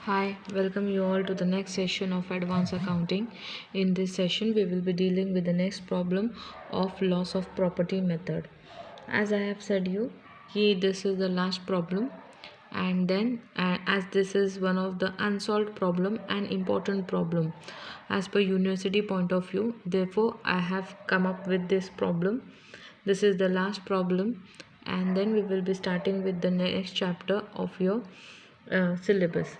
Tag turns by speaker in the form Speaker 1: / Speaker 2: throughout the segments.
Speaker 1: Hi, welcome you all to the next session of Advanced Accounting. In this session, we will be dealing with the next problem of loss of property method. As I have said you, this is the last problem, and then as this is one of the unsolved problem and important problem as per university point of view, therefore I have come up with this problem. This is the last problem, and then we will be starting with the next chapter of your syllabus.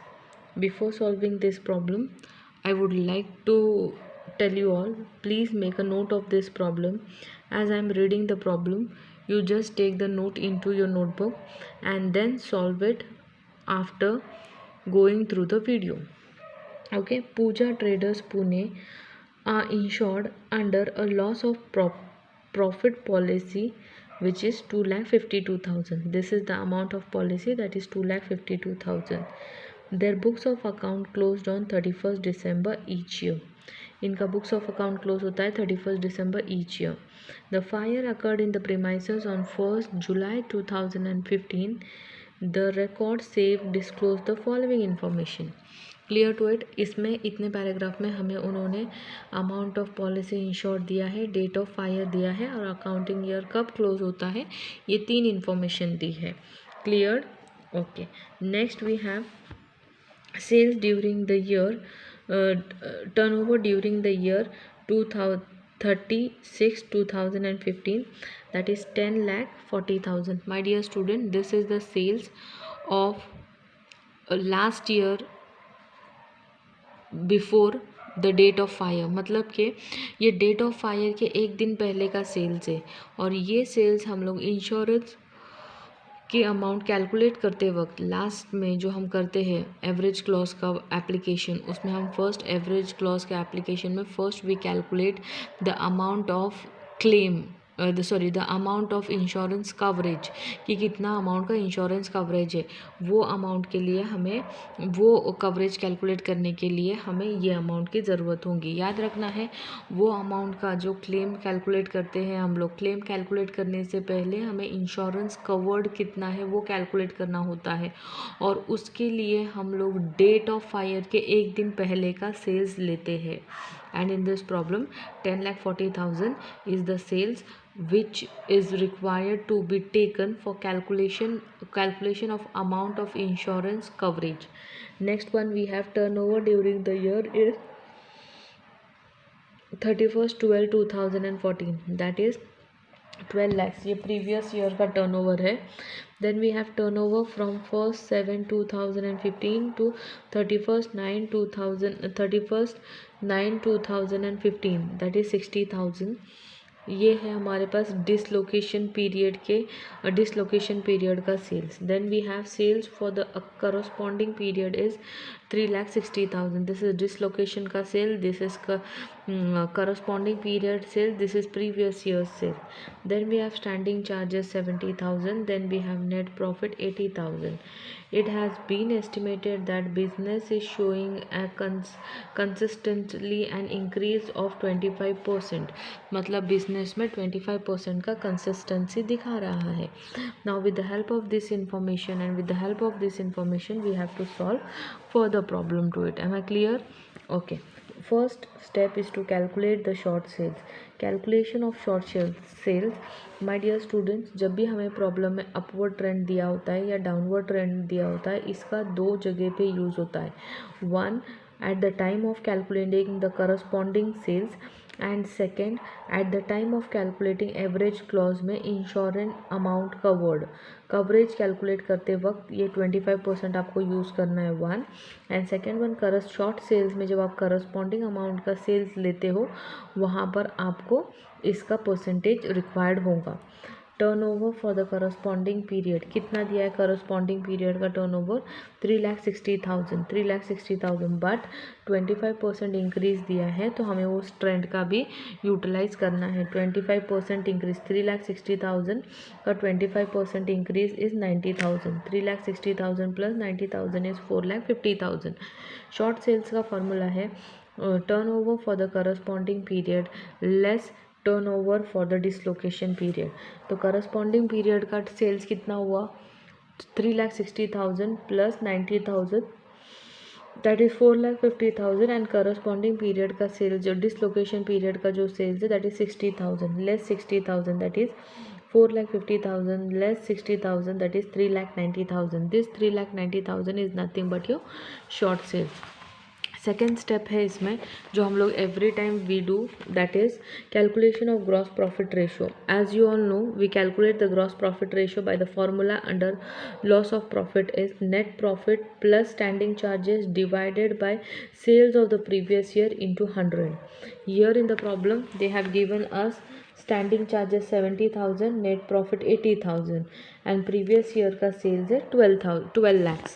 Speaker 1: Before solving this problem, I would like to tell you all, please make a note of this problem. As I am reading the problem, you just take the note into your notebook and then solve it after going through the video. Okay, Pooja Traders Pune are insured under a loss of profit policy which is 2,52,000. This is the amount of policy, that is 2,52,000. Their books of account closed on 31st December each year. इनका books of account close होता है 31st December each year. The fire occurred in the premises on 1st July 2015. The record save disclosed the following information. Clear to it. इसमें इतने paragraph में हमें उन्होंने amount of policy ensure दिया है, date of fire दिया है और अकाउंटिंग ईयर कब क्लोज होता है, ये 3 इन्फॉर्मेशन दी है. Clear. Okay. Next we have sales during the year, turnover during the year 2015, that is 10,40,000. My dear student, this is the sales of last year before the date of fire. मतलब कि ये date of fire के एक दिन पहले का sales है और ये सेल्स हम लोग इंश्योरेंस की अमाउंट कैलकुलेट करते वक्त लास्ट में जो हम करते हैं एवरेज क्लॉज का एप्लीकेशन, उसमें हम फर्स्ट एवरेज क्लॉज के एप्लीकेशन में first we calculate the amount of claim, the amount of insurance coverage, कि कितना अमाउंट का इंश्योरेंस कवरेज है. वो अमाउंट के लिए हमें वो कवरेज कैलकुलेट करने के लिए हमें ये अमाउंट की ज़रूरत होगी. याद रखना है, वो अमाउंट का जो क्लेम कैलकुलेट करते हैं हम लोग, क्लेम कैलकुलेट करने से पहले हमें इंश्योरेंस कवर्ड कितना है वो कैलकुलेट करना होता है और उसके लिए हम लोग डेट ऑफ फायर के एक दिन पहले का सेल्स लेते हैं. And in this problem 10,40,000 is the sales which is required to be taken for calculation of amount of insurance coverage. Next one we have turnover during the year is 31st 12/2014, that is 12 lakhs. ये previous year का turnover है. Then we have turnover from 1/7/2015 to 31st 9/2015, that is 60,000. ये है हमारे पास dislocation period का sales. Then we have sales for the corresponding period is 3,60,000. This is dislocation का sale, this is corresponding period sale, this is previous year's sale. Then we have standing charges 70,000. Then we have net profit 80,000. It has been estimated that business is showing a consistently an increase of 25%. मतलब business में 25% का consistency दिखा रहा है. Now with the help of this information we have to solve further problem to it. Am I clear? Okay. First step is to calculate the short sales. Calculation of short sales. My dear students, जब भी हमें problem में upward trend दिया होता है या downward trend दिया होता है, इसका 2 जगह पे यूज़ होता है. One at the time of calculating the corresponding sales and second at the time of calculating average clause में insurance amount covered. Coverage calculate करते वक्त ये 25% आपको यूज़ करना है. One and second one short sales में जब आप करस्पॉन्डिंग अमाउंट का सेल्स लेते हो वहाँ पर आपको इसका परसेंटेज रिक्वायर्ड होगा. Turnover for the corresponding period कितना दिया है करस्पॉन्डिंग पीरियड का टर्नओवर 3,60,000. बट 25% इंक्रीज़ दिया है तो हमें उस ट्रेंड का भी यूटिलाइज करना है. 25% इंक्रीज 3,60,000 का 25% increase is 90,000. 3,60,000 plus 90,000 is 4,50,000. Short sales का फॉर्मूला है turnover for the corresponding period less turnover for the dislocation period. तो करस्पॉन्डिंग पीरियड का सेल्स कितना हुआ 3,60,000 plus 90,000 that is 4,50,000 and corresponding period का सेल्स जो डिसलोकेशन पीरियड का जो सेल्स है that is 60,000 less 60,000 that is 4,50,000 less 60,000 that is 3,90,000. This 3,90,000 is nothing but your short sales. Second step है इसमें जो हम लोग every time we do that is calculation of gross profit ratio. As you all know we calculate the gross profit ratio by the formula under loss of profit is net profit plus standing charges divided by sales of the previous year into 100. Here in the problem they have given us standing charges 70,000, net profit 80,000 and previous year का sales है 12 lakhs.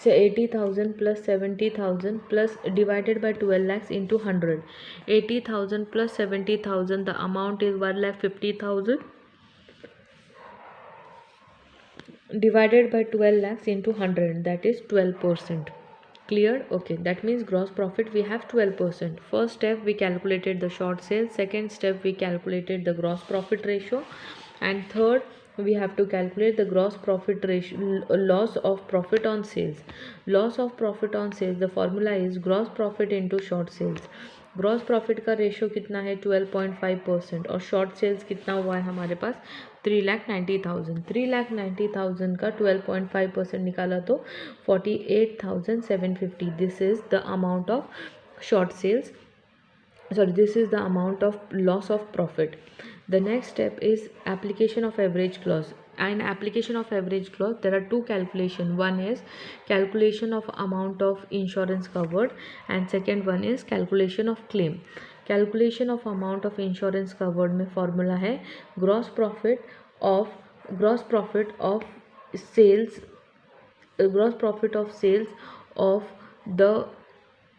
Speaker 1: So 80,000 plus 70,000 plus divided by 12 lakhs into 100. 80,000 plus 70,000 the amount is 1,50,000 divided by 12 lakhs into 100 that is 12%. Clear? Okay, that means gross profit we have 12%. First step we calculated the short sales, second step we calculated the gross profit ratio, and third we have to calculate the gross profit ratio loss of profit on sales. Loss of profit on sales, the formula is gross profit into short sales. Gross profit का ratio कितना है 12.5% और short sales कितना हुआ है हमारे पास 3,90,000. 3,90,000 का 12.5% निकाला तो 48,750. This is the amount of short sales. Sorry, this is the amount of loss of profit. The next step is application of average clause. And application of average clause there are two calculation. One is calculation of amount of insurance covered and second one is calculation of claim. Calculation of amount of insurance covered में formula है gross profit of sales gross profit of sales of the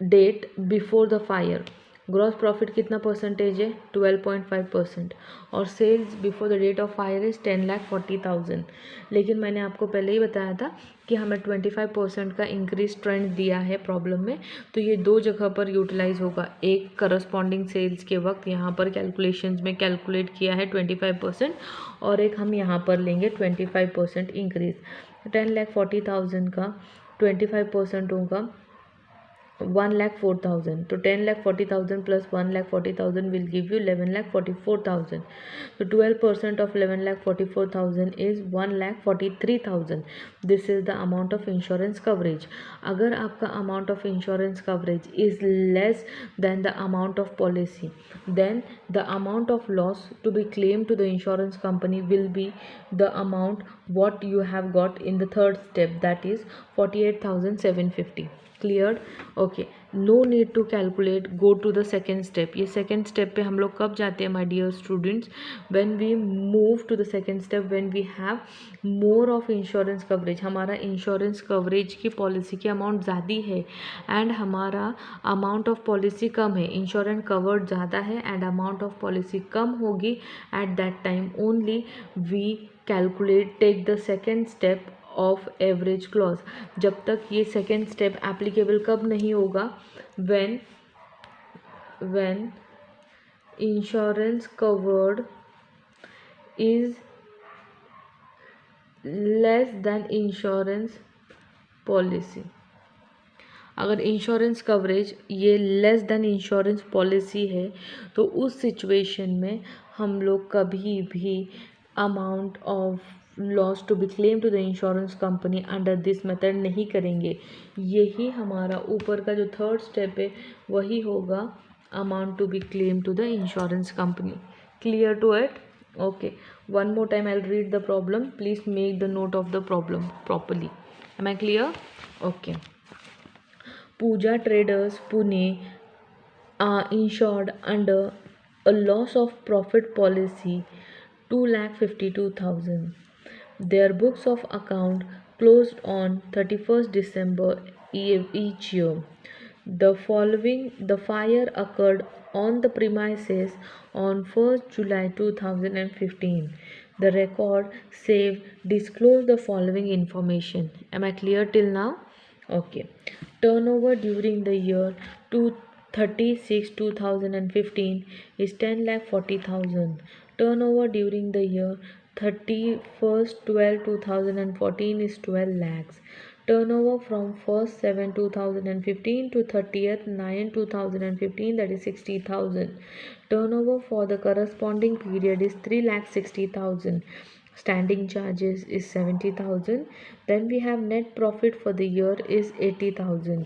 Speaker 1: date before the fire. Gross profit कितना percentage है 12.5% और sales before the date of fire is 10,40,000. लेकिन मैंने आपको पहले ही बताया था कि हमें 25% का इंक्रीज ट्रेंड दिया है प्रॉब्लम में, तो ये दो जगह पर यूटिलाइज होगा. एक करस्पॉन्डिंग सेल्स के वक्त यहाँ पर कैलकुलेशंस में कैलकुलेट किया है 25% और एक हम यहाँ पर लेंगे 25% इंक्रीज. 10,40,000 का 25% होगा 1,04,000. तो 10,40,000 plus 1,40,000 will give you 11,44,000. So 12% of 11,44,000 is 1,43,000. This is the amount of insurance coverage. अगर आपका amount of insurance coverage is less than the amount of policy, then the amount of loss to be claimed to the insurance company will be the amount what you have got in the third step, that is 48,750. Cleared? Okay, no need to calculate, go to the second step. ये second step पे हम लोग कब जाते हैं my dear students? When we move to the second step, when we have more of insurance coverage. हमारा insurance coverage की policy की अमाउंट ज़्यादा है एंड हमारा अमाउंट ऑफ पॉलिसी कम है. इंश्योरेंस कवर्ड ज़्यादा है एंड अमाउंट ऑफ पॉलिसी कम होगी. At that time only we calculate take the second step of average clause. जब तक ये सेकेंड स्टेप एप्लीकेबल कब नहीं होगा? When insurance covered is less than insurance policy. अगर इंश्योरेंस कवरेज ये लेस देन इंश्योरेंस पॉलिसी है तो उस सिचुएशन में हम लोग कभी भी amount of loss to be claim to the insurance company under this method नहीं करेंगे. यही हमारा ऊपर का जो थर्ड स्टेप है वही होगा amount to be claim to the insurance company. Clear to it? Okay, one more time I will read the problem. Please make the note of the problem properly. Am I clear? Okay. Pooja Traders Pune are insured under a loss of profit policy 2,52,000. Their books of account closed on 31st December each year. The fire occurred on the premises on 1st July 2015. The record saved disclose the following information. Am I clear till now? Okay. Turnover during the year 2015 is 10,40,000. Turnover during the year 31st 12 2014 is 12 lakhs. turnover from 1st 7 2015 to 30th 9 2015, that is 60,000. Turnover for the corresponding period is 3,60,000. Standing charges is 70,000. Then we have net profit for the year is 80,000.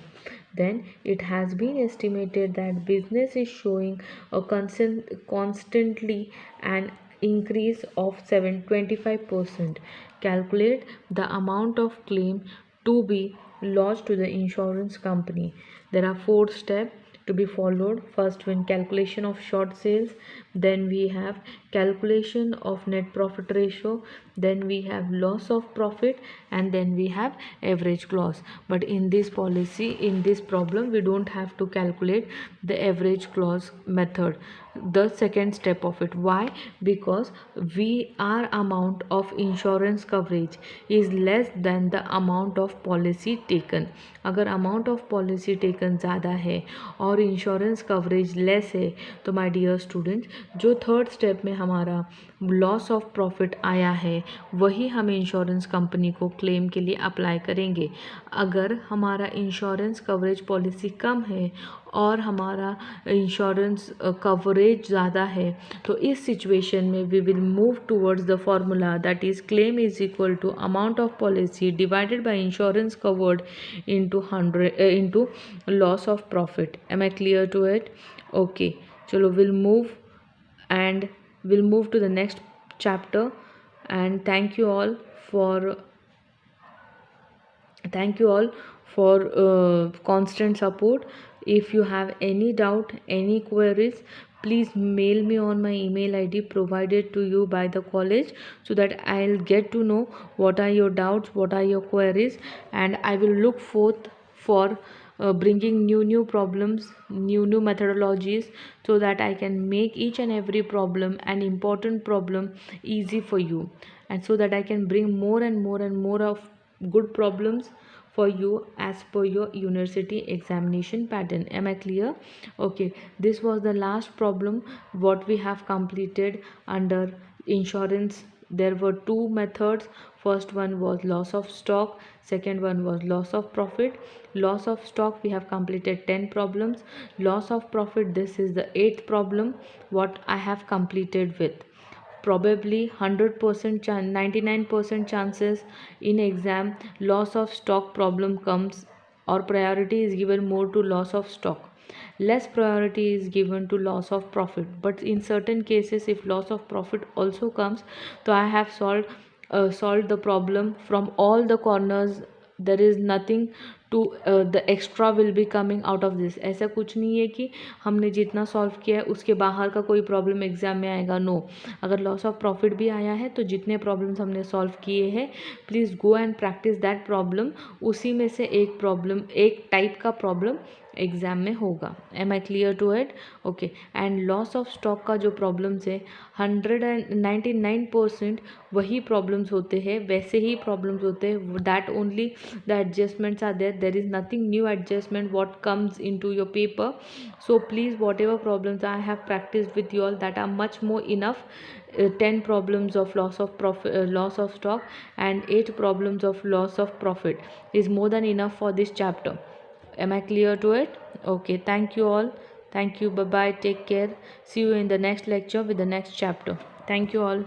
Speaker 1: Then it has been estimated that business is showing a constantly an increase of 725%. Calculate the amount of claim to be lodged to the insurance company. There are 4 steps to be followed. First one, calculation of short sales. Then we have calculation of net profit ratio. Then we have loss of profit, and then we have average loss. But in this policy, in this problem, we don't have to calculate the average loss method, the second step of it. Why? Because our amount of insurance coverage is less than the amount of policy taken. अगर amount of policy taken ज़्यादा है और insurance coverage less है, तो my dear students, जो third step में हमारा loss of profit आया है, वही हम इंश्योरेंस कंपनी को क्लेम के लिए अप्लाई करेंगे. अगर हमारा इंश्योरेंस कवरेज पॉलिसी कम है और हमारा इंश्योरेंस कवरेज ज़्यादा है, तो इस सिचुएशन में we will move towards the formula that is claim is equal to amount of policy divided by insurance covered into loss of profit. Am I clear to it? Okay, चलो we'll move to the next chapter. And thank you all for constant support. If you have any doubt, any queries, please mail me on my email ID provided to you by the college, so that I'll get to know what are your doubts, what are your queries, and I will look forth for bringing new problems, new methodologies, so that I can make each and every problem, an important problem, easy for you, and so that I can bring more and more of good problems for you as per your university examination pattern. Am I clear? Okay, this was the last problem what we have completed under insurance. There were 2 methods. First one was loss of stock, second one was loss of profit. Loss of stock, we have completed 10 problems. Loss of profit, this is the 8th problem what I have completed with. Probably 100% 99% chances in exam loss of stock problem comes, or priority is given more to loss of stock. Less priority is given to loss of profit. But in certain cases, if loss of profit also comes, so I have solved the problem from all the corners. There is nothing to the extra will be coming out of this. ऐसा कुछ नहीं है कि हमने जितना solve किया है उसके बाहर का कोई प्रॉब्लम एग्जाम में आएगा. नो, अगर लॉस ऑफ प्रॉफिट भी आया है तो जितने प्रॉब्लम्स हमने सॉल्व किए हैं, please go and practice that problem. उसी में से एक टाइप का प्रॉब्लम एग्ज़ाम में होगा. Am I clear to it? Okay. And loss of stock का जो प्रॉब्लम्स है 199% वही प्रॉब्लम्स होते हैं, वैसे ही प्रॉब्लम्स होते हैं. That only the adjustments are there is nothing new adjustment what comes into your paper. So please, whatever problems I have practiced with you all, that are much more enough. 10 problems of loss of profit, loss of stock, and 8 problems of loss of profit is more than enough for this chapter. Am I clear to it? Okay, thank you all. Thank you. Bye bye. Take care. See you in the next lecture with the next chapter. Thank you all.